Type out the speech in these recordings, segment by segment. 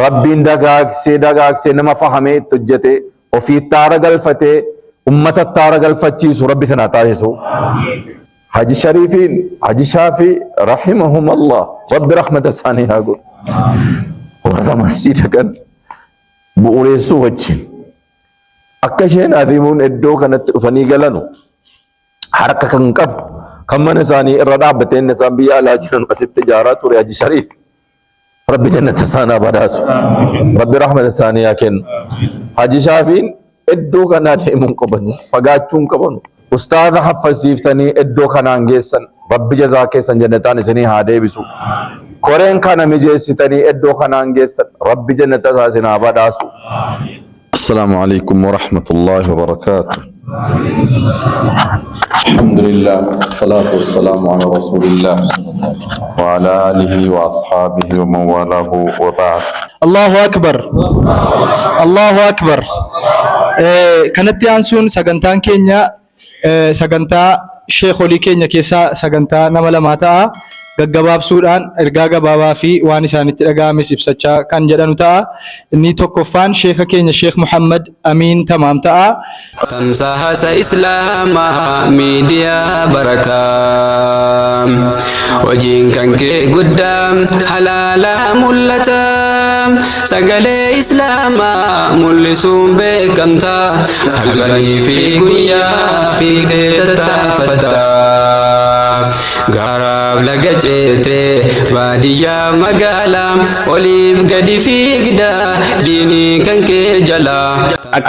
ربين دقاق سي نما فهمه تجته وفي التارق الفتة أمة التارق الفتشيس ربي سنعطايسو حج شريفين حج شافي رحمهم الله رب رحمة الثانية هاقول ورا مسجد كان بؤريسو وجه أكشين عظيمون إدو كانت فنيقلنو حركة كنقب كمان ثاني الردابتين نسان بيا لاجرن بس التجارات ورياج شريف رب جنة ثانا بداسو رب رحمة الثانية كن حج شافين إدو كانت همون قبنو فقاتشون قبنو أستاذ حفظ سيفتني إدو كان أنجيسن رب جزاك سنجنتان سني هادي بسو كورين كان مجيستني إدو كان أنجيسن رب جنة سنا بداسو السلام عليكم ورحمة الله وبركاته الحمد لله والصلاة والسلام على رسول الله وعلى آله وأصحابه ومن والاه وبعد الله أكبر الله أكبر كانت يانسون سجنتان كينيا سجنتا شيخ ولي كينيا كيسا سجنتا نملا ماتا gaggabab suudhaan ergaa gabaabaa fi waan isaanitti dhaga'ames ibsachaa kan jedhanu ta'a. Inni tokkoffaan sheekha keenya Sheekh Muhammad Amiin Tamaam ta'a. Tamsaasa Islaamaa miidiyaa barakaa hojiin kan kee guddaa halaala mul'ata sagalee Islaamaa mul'isuun beekamta halkanii fi guyyaa fi tattaafata gaaraaf laga ceetee baadiyyaa magaalaa oliif gadi fiigda diinii kan kee jalaa.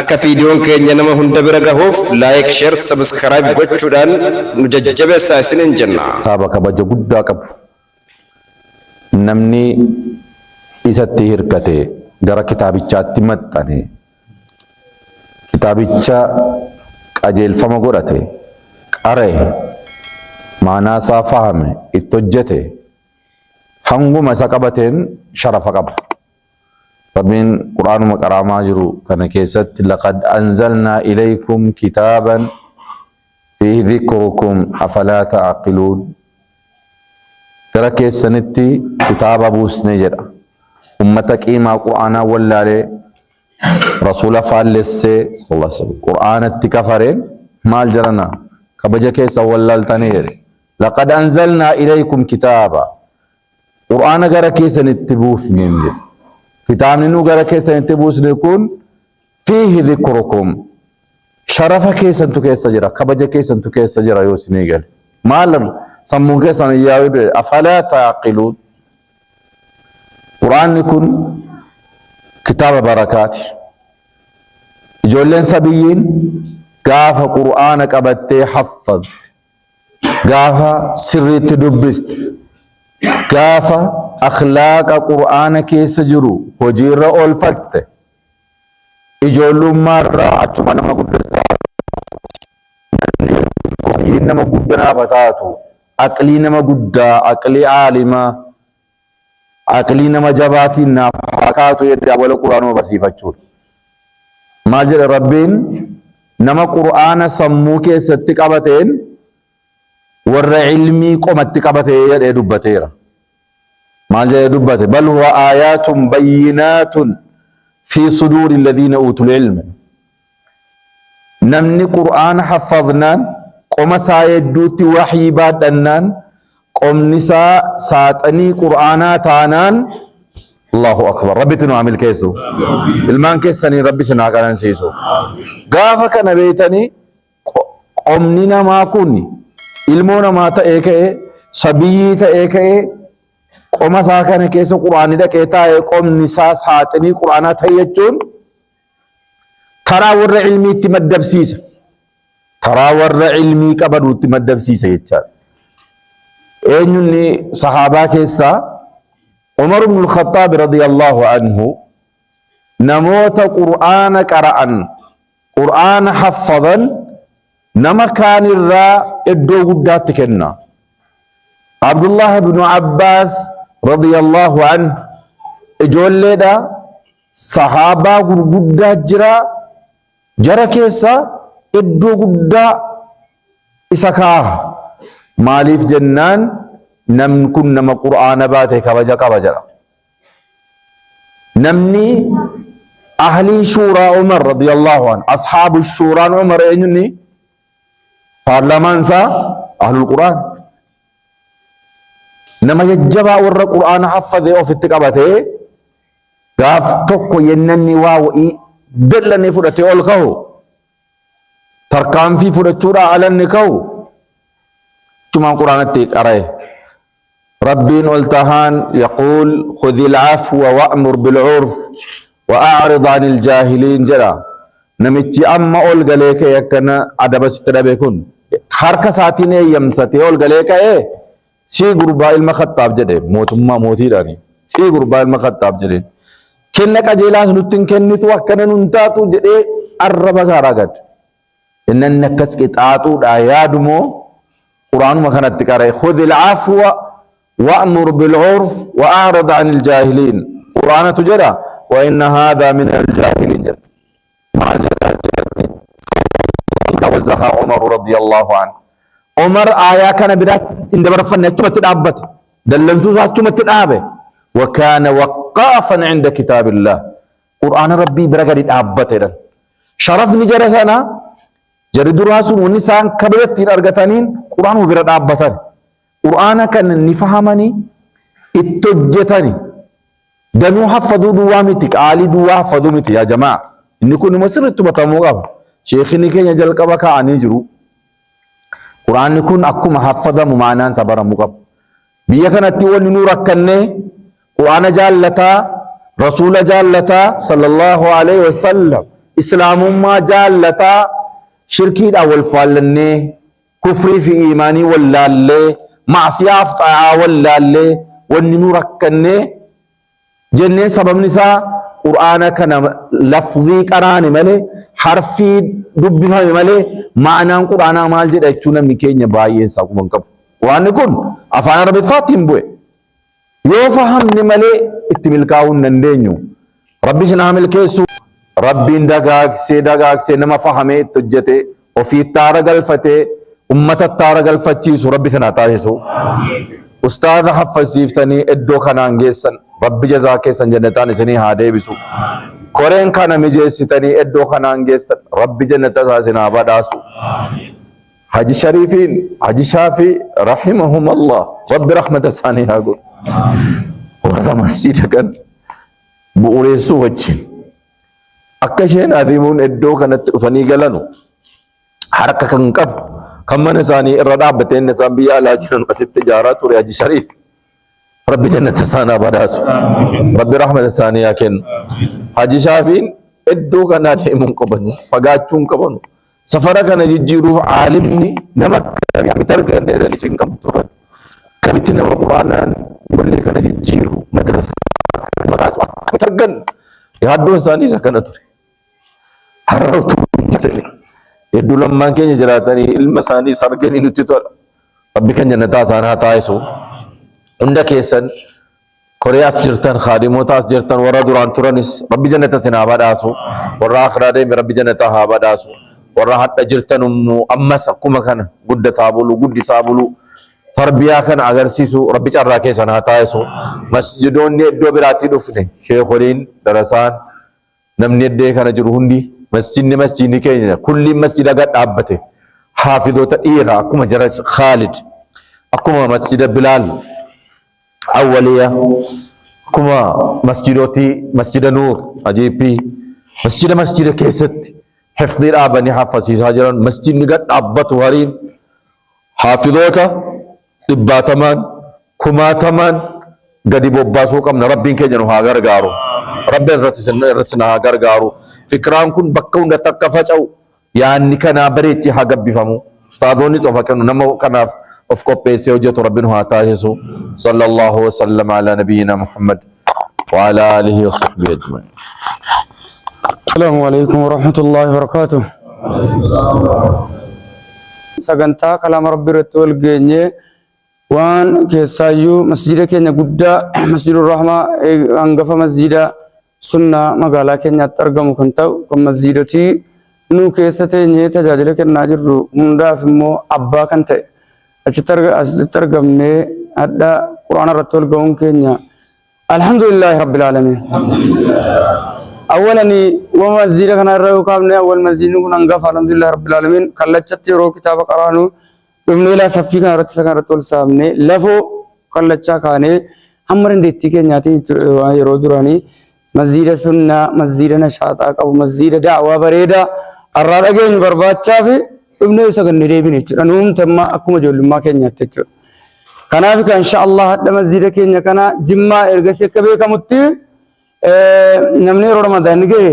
Akka viidiyoon keenya nama hunda bira gahuuf laayik, sheer, sabskiraayib gochuudhaan nu jajjabeessaa isiniin jenna. Kitaaba kabaja guddaa qabu namni isatti hirkate gara kitaabichaatti maxxane kitaabicha qajeelfama godhate qaree maanaa isaa fahame itti hojjete hanguma isa qabateen sharafa qaba. ربين قرآن مقرأ ماجرو كان كيست لقد أنزلنا إليكم كتابا فيه ذكركم أفلا تعقلون ترى كيسنتي كتاب أبو سنجر أمتك إما قرآن ولا لي رسول فالسي صلى الله عليه وسلم قرآن التكفرين مال جرنا كبجا كيس ولا التنير لقد أنزلنا إليكم كتابا قرآن غير كيسنتي بوث نمجر كتاب نوغرا كيسا انتبوس نكون فيه ذكركم شرف كيسا انتو كيسا جرا كبجا كيسا انتو كيسا جرا يوسي نيغل مالر سمون كيسا نياوي بي أفلا تعقلون قرآن نكون كتاب بركات جولين سبيين قافا قرآنك أبتي حفظ قافا سري تدبست قافا أخلاق القرآن كيس جرو وجير أولفت إجولو مرة أتشما نما قدرتا نما قدنا فتاتو أقلي نما قدا أقلي عالما أقلي نما جباتي نفاقاتو يدي أول القرآن وبسيفتشور ما جل ربين نما قرآن سمو كيس تقبتين ور علمي قمت تقبتين يدي دبتين ما جاء دبته بل هو آيات بينات في صدور الذين أوتوا العلم نمني قرآن حفظنا قم سايدوت وحي بادنان قم نساء ساتني قرآنات عنان الله أكبر ربي تنعمل كيسو المان كيساني ربي سنعقلان سيسو قافك نبيتني قمننا ما كوني علمونا ما تأيكي سبيي تأيكي قوما ساكن كيسو قرآن دا كيتا قوم نساء ساتني قرآن تيجون ترى ور علمي تمدب سيسا ترى ور علمي كبرو تمدب سيسا يتشار ايني صحابة كيسا عمر بن الخطاب رضي الله عنه نموت قرآن قرآن قرآن حفظا نما كان الراء ادو قدات كنا عبد الله بن عباس رضي الله عنه اجولي دا صحابة قرقودة جرى كيسا ادو قدة إساكاه ماليف جنان نم كن نما قرآن باته كبجا نمني أهلي شورى عمر رضي الله عنه أصحاب الشورى عمر إنني برلمان سا أهل القرآن نما يجبا ور القرآن حفظه أو في التقابته غاف توكو ينني واو دلني فرته أولكه تركان في فرتشورا على النكو ثم القرآن التيك أراه ربي التهان يقول خذ العفو وأمر بالعرف وأعرض عن الجاهلين جرا نمتي أما أولغا ليك يكنا أدب سترى بيكون حركة ساتين يمساتي أولغا ليك شي غربا المخطاب جده موتما موتي داني شي غربا المخطاب جده كنك أجيلاس نتن كنت وكنا ننتاتو جده الربا غاراغت إنن نكس كتاتو دايادمو قرآن مخانت تكاري خذ العفو وأمر بالعرف وأعرض عن الجاهلين قرآن تجرى وإن هذا من الجاهلين ما جوزها عمر رضي الله عنه عمر آية كان بدأت إن دبرفن يتمت الأبت دلنزوزها تمت الأبة وكان وقافا عند كتاب الله قرآن ربي برقد الأبت شرف نجرسنا جري دراسون ونسان كبرت الأرغتانين قرآن وبرد أبتان قرآن كان نفهمني اتجتني دنو حفظوا دوامتك آلي دوا حفظوا متي يا جماعة إني كن مصر تبتموغا شيخني كي يجل كبكا عنيجرو قرآن كن أكو محفظة ممانان سبرا مقب بيكنا تيوان نورك كنه قرآن جالتا رسول جالتا صلى الله عليه وسلم إسلام ما جالتا شركي أول فالنه كفري في إيماني واللالي معصية أفطاعة واللالي والنورك كنه جنة سبب نساء قرآن كان لفظي قرآن ملي حرفي دبها ملي معنى قرآن مال جد أجتنا مكين يبايي ساكو منكب وأن يكون أفعال ربي فاتم بوي يوفهم نملي اتملكاون نندينيو ربي سنعمل كيسو ربي دقاق سي نما فهمي تجته وفي التارق الفتي أمة التارق الفتيسو ربي سنعطايسو أستاذ حفظ سيفتني ادو خنان جيسن ربي جزاك سنجنتان سني هادي بسو كورين خانا مجيستني ادو خنان جيسن ربي جنتا ساسنا بداسو حجي شريفين حجي شافي رحمهم الله ربي رحمة ثاني هاقول ورا مسجد كان بوريسو وجه أكشين أذيمون ادو كانت فني قلنو حركة كنقب كمان ثاني الرداب بتين نسام بيا لاجرن قصد تجارات ورياجي شريف ربي جنة ثانا بداسو ربي رحمة ثانية كن حجي شافين ادو كنا ديمون قبنو فقاتشون قبنو سفرة كنا جيجيرو عالمني نمك يعني ترقى نيرالي جنكم ترد كبتنا وقرانا واللي كنا جيجيرو مدرسة مراتوا ترقن يهدو ثاني سكنة تري حررتو جتني يدو لما كان جراتني المساني سرقني نتيتو ربي كان جنتا سانا تايسو عندك يسن كورياس جرتن خادموتاس جرتن ورا دوران تورانس ربي جنتا سنابا داسو ورا آخرا دي ربي جنتا هابا داسو ورا حتى جرتن أمس كما كان قد تابلو قد سابلو تربيا كان أغر سيسو ربي چرا كي سنا تايسو مسجدون ني دو براتي دفنه شيخولين درسان نمني دي كان جرهندي مسجد كينيا كل مسجد قد أبته حافظوتا إيرا أكما جرج خالد أكما مسجد بلال أولية أكما مسجدوتي مسجد نور أجيبي مسجد كيست حفظ الآباني حافظي ساجران مسجد قد أبت وارين حافظوتا إباتمان كماتمان قد بوباسو كم ربين كينيا هاغر غارو ربي رتنا هاغر غارو فكران كن بكون تكفج أو يعني كنا بريتي حاجب بفهمو استاذوني توفكرنا نمو كنا of course يوجد ربنا هاتاهسو صلى الله وسلم على نبينا محمد وعلى آله وصحبه أجمعين. السلام عليكم ورحمة الله وبركاته. سجنتا كلام ربي رتول جنيه وان كسايو مسجد كينيا قدا مسجد الرحمة أنقف مسجد سنة مقالة كينيا ترجم كنتو كم مسجدتي نو كيسته نية تجاجل كناجر مندا فيمو أبا كنته أشترجم نه هذا قرآن رتول قوم كينيا الحمد لله رب العالمين. أولا ومسجد كان الرأي كامل أول مسجد نكون أنقف الحمد لله رب العالمين كلتشت رو كتاب قرآنه ابن إلى صفي كان رتس كان رتول سامني لفو كلتشا كانه همرن ديتي كنياتي يرودراني مسجد سنة مسجد نشاطا أو مسجد دعوة بريدة الرأيين برباد شافي ابن إلى سكن نريبيني أنهم تم أكو مجول ما كنياتي كنافك إن شاء الله هذا مسجد كنيا كنا جمّا إرجسي كبير كمتي namni Ramadan ga'e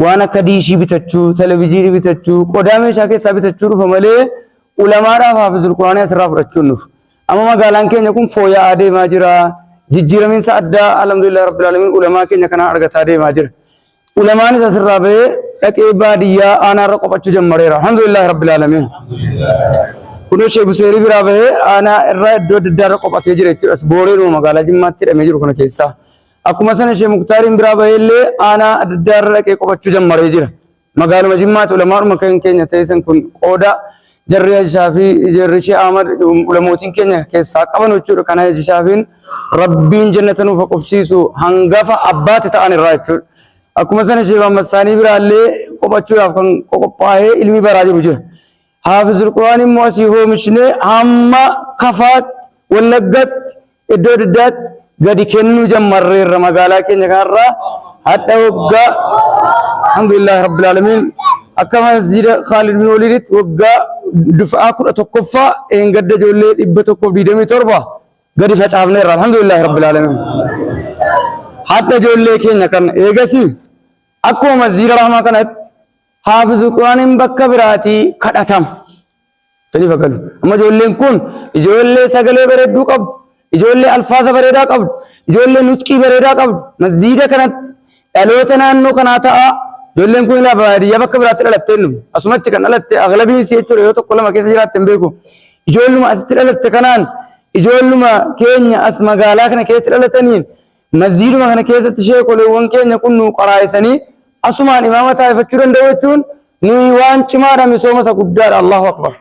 waan akka diishii bitachuu, televiziyoonii bitachuu, qodaa meeshaa keessaa bitachuu dhufa malee ulamaadhaaf haafizul Quraanii asirraa fudhachuun dhufu. Amma magaalaan keenya kun fooyya'aa deemaa jira. Jijjiiramiinsa addaa alhamdulillah rabbil alamin ulamaa keenya kana argataa deemaa jira. Ulamaanis asirraa bahee dhaqee baadiyyaa aanaarra qophachuu jalqabeera. Alhamdulillah rabbil alamin. Kunoo Sheekh Buseerii biraa bahee aanaa irraa iddoo adda addaarra qophatee jira jechuudha. Booree magaalaa Jimmaatti hidhamee jiru kana keessaa. Akkuma sana Sheekh Muktaariin biraa baheellee aanaa adda addaarra dhaqee qophachuu jalqabee jira. Magaaluma Jimmaatti ulamaadhuma keenya ta'esan kun qooda jarri Shaafi jarri Sheekh Ahmad ulamootiin keenya keessaa qaban jechuudha. Kana Shaafiin Rabbiin jannata nuuf qubsiisu hangafa abbaati ta'an irraa jechuudha. Akkuma sana Sheekh Ahmad Saanii biraallee qophachuudhaaf kan qophaa'ee ilmi baraa jiru jira. Haafizul Quraan immoo asii oomishnee hamma Kafaat Wallaggaat iddoo adda addaatti gadi kennuu jalqabneerra magaalaa keenya kanarraa hadda waggaa alhamdulillah rabbil alamin akka masjida Khalid bin Walid waggaa dufaa 11ffaa gadda ijoollee 127 gadi facaafneerra alhamdulillah rabbil alamin hadda ijoollee keenya kan eegasi akkuma masjida rahmaa kanatti haafizul Quraaniin bakka biraatii kadhatama tani fagalu amma ijoolleen kun ijoollee sagalee bareedduu qabu ijoollee alfaaza bareedaa qabdu ijoollee nuuxqii bareedaa qabdu masjida kanatti dhaloota naannoo kanaa ta'a ijoolleen kun ilaa baadiyyaa bakka biraatti dhalattee nu asumatti kan dhalatte aglabii isii jechuudha yoo tokko lama keessa jiraatte hin beeku ijoolluma asitti dhalatte kanaan ijoolluma keenya as magaalaa kana keessatti dhalataniin masjiduma kana keessatti sheekoleewwan keenya kun nu qaraayisanii asumaan imaama taa'ifachuu danda'u jechuun nuyi waan cimaadha misooma isa guddaadha Allahu akbar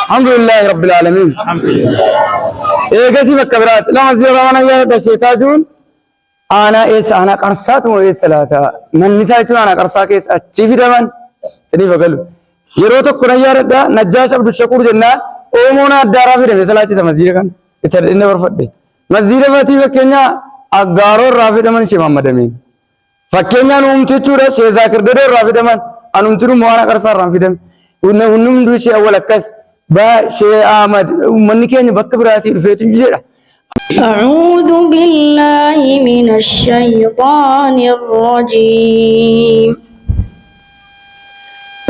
alhamdulillah rabbil alamin eegasi bakka biraatti lama zira mana yaada sheetaajuun ana eessa ana qarsaat moo eessa laata manni isaa jechuun ana qarsaa keessa achi fidaman sanii fagalu yeroo tokko na yaadadha Najjaash Abdul Shakuur jennaan Oromoon addaaraa fidame salaachisa masjida kan itti dhadhinne barfadhe masjida fatii fakkeenya aggaaroo irraa fidaman ishee mammadameen fakkeenyaan uumtu jechuudha Shee Zaakir Dadoo irraa fidaman anumtinu moo ana qarsaa irraan fidame hundumtuu ishee awwal akkas Shee Ahmad uummanni keenya bakka biraatii dhufeetu jedha. أعوذ بالله من الشيطان الرجيم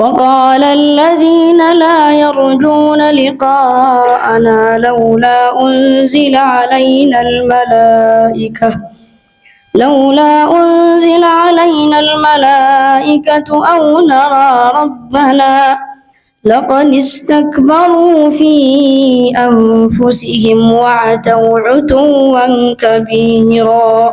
وقال الذين لا يرجون لقاءنا لولا أنزل علينا الملائكة أو نرى ربنا لقد استكبروا في أنفسهم وعتوا عتوا كبيرا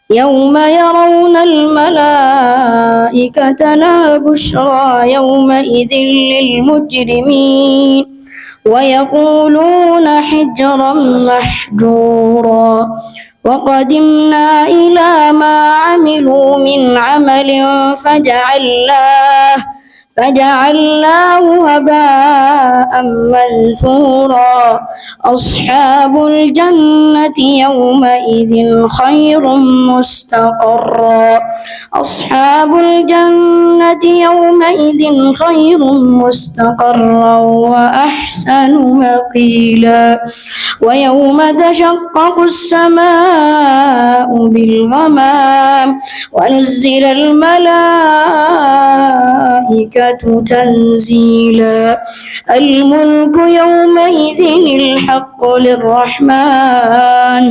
يوم يرون الملائكة لا بشرى يومئذ للمجرمين ويقولون حجرا محجورا وقدمنا إلى ما عملوا من عمل فجعلناه هباء منثورا أصحاب الجنة يومئذ خير مستقرا وأحسن مقيلا ويوم تشقق السماء بالغمام ونزل الملائكة تنزيلا الملك يومئذ الحق للرحمن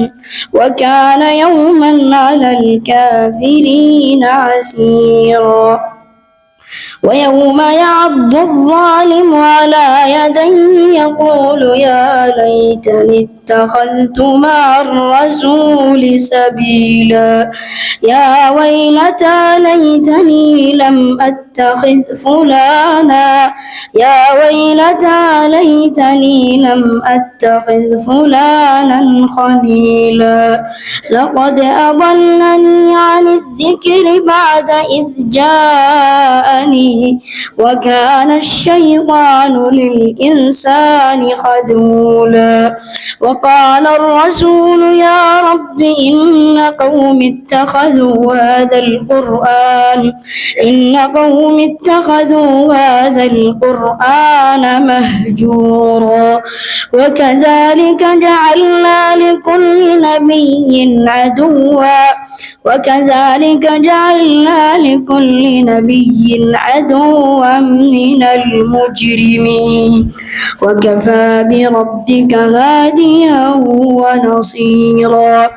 وكان يوما على الكافرين عسيرا ويوم يعض الظالم على يديه يقول يا ليتني اتخذت مع الرسول سبيلا يا ويلتى ليتني لم أتخذ فلانا يا ويلتى ليتني لم أتخذ فلانا خليلا لقد أضلني عن الذكر بعد إذ جاءني وكان الشيطان للإنسان خذولا وقال الرسول يا رب إن قوم اتخذوا هذا القرآن مهجورا وكذلك جعلنا لكل نبي عدوا من المجرمين وكفى بربك هاديا ونصيرا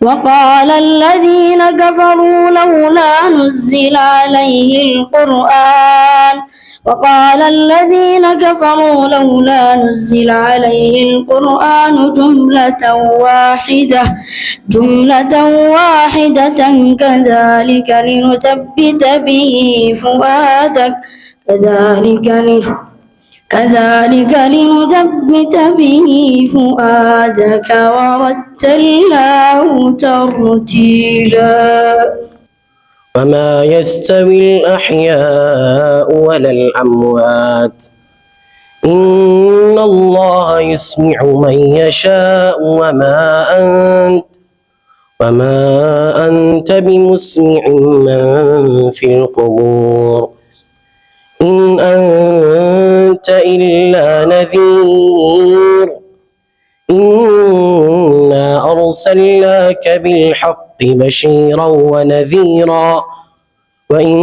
وقال الذين كفروا لولا نزل عليه القرآن جملة واحدة كذلك لنثبت به فؤادك ورتلناه ترتيلا وما يستوي الأحياء ولا الأموات إن الله يسمع من يشاء وما أنت بمسمع من في القبور إن أنت إلا نذير إنا أرسلناك بالحق بشيرا ونذيرا وإن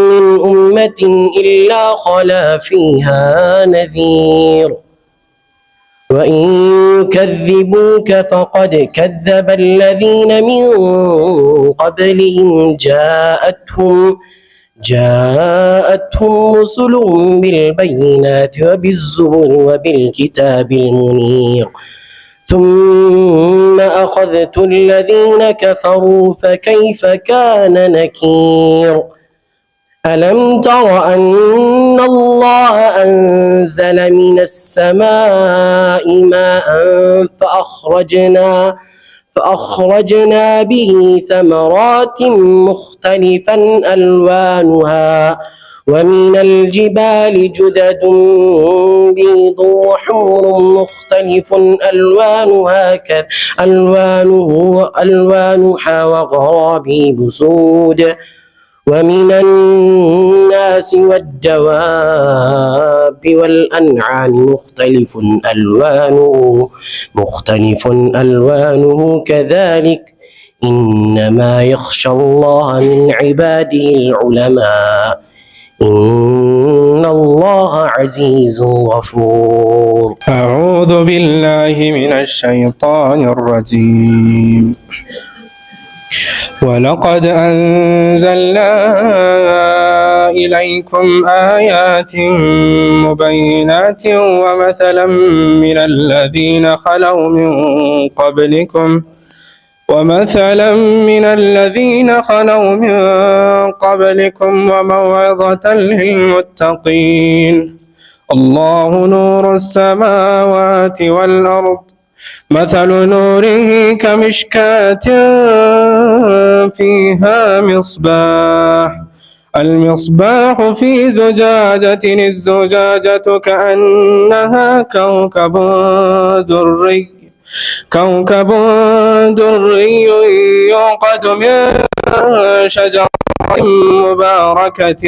من أمة إلا خلا فيها نذير وإن يكذبوك فقد كذب الذين من قبلهم جاءتهم رسل بالبينات وبالزبر وبالكتاب المنير ثم أخذت الذين كفروا فكيف كان نكير ألم تر أن الله أنزل من السماء ماء فأخرجنا به ثمرات مختلفا ألوانها ومن الجبال جدد بيض وحمر مختلف ألوانها وغرابيب سود ومن الناس والدواب والأنعام مختلف ألوانه كذلك إنما يخشى الله من عباده العلماء إن الله عزيز غفور. أعوذ بالله من الشيطان الرجيم. ولقد أنزلنا إليكم آيات مبينات ومثلا من الذين خلوا من قبلكم وموعظة للمتقين. الله نور السماوات والأرض مثل نوره كمشكاة فيها المصباح في زجاجة الزجاجة كأنها كوكب دري يوقد من شجرة مباركة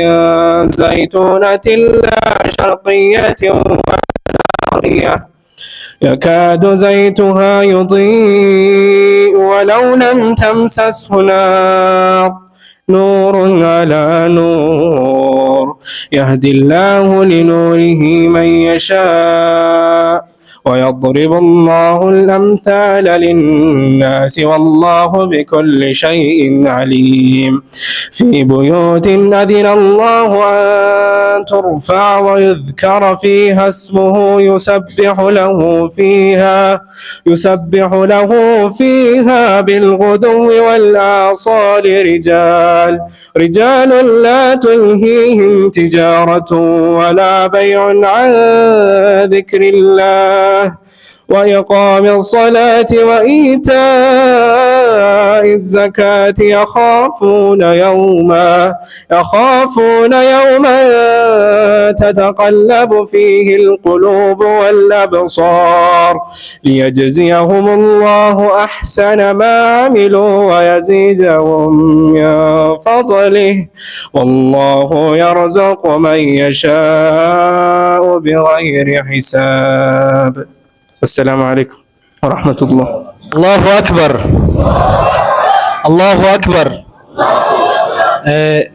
زيتونة لا شرقية ولا غربية يكاد زيتها يضيء ولو لم تمسسه نار نور على نور يهدي الله لنوره من يشاء ويضرب الله الأمثال للناس والله بكل شيء عليم. في بيوت أذن الله أن ترفع ويذكر فيها اسمه يسبح له فيها بالغدو والآصال رجال لا تلهيهم تجارة ولا بيع عن ذكر الله وإقام الصلاة وإيتاء الزكاة يخافون يوما تتقلب فيه القلوب والأبصار ليجزيهم الله أحسن ما عملوا ويزيدهم من فضله والله يرزق من يشاء بغير حساب. السلام عليكم ورحمة الله. الله أكبر الله أكبر.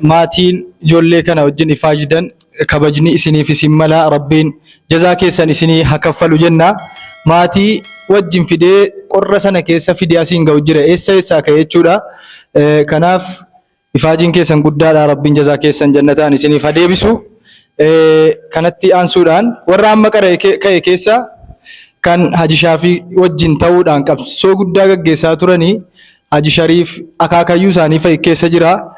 ماتين جولي كان وجني فاجدا كبجني إسني في سملا ربين جزاك سن إسني هكفل جنة ماتي وجن في دي قرسنا كيسا في دي أسين جوجرة إسا كيتشورا كناف إفاجين كيسن قدّا ربين جزاك سن جنتان إسني فدي بسو كانت أنسوران ورام مكر كيسا kan Haji Shaafii wajjin ta'uudhaan qabsoo guddaa gaggeessaa turanii Haji Shariif akaakayyuu isaanii fa'i keessa jira.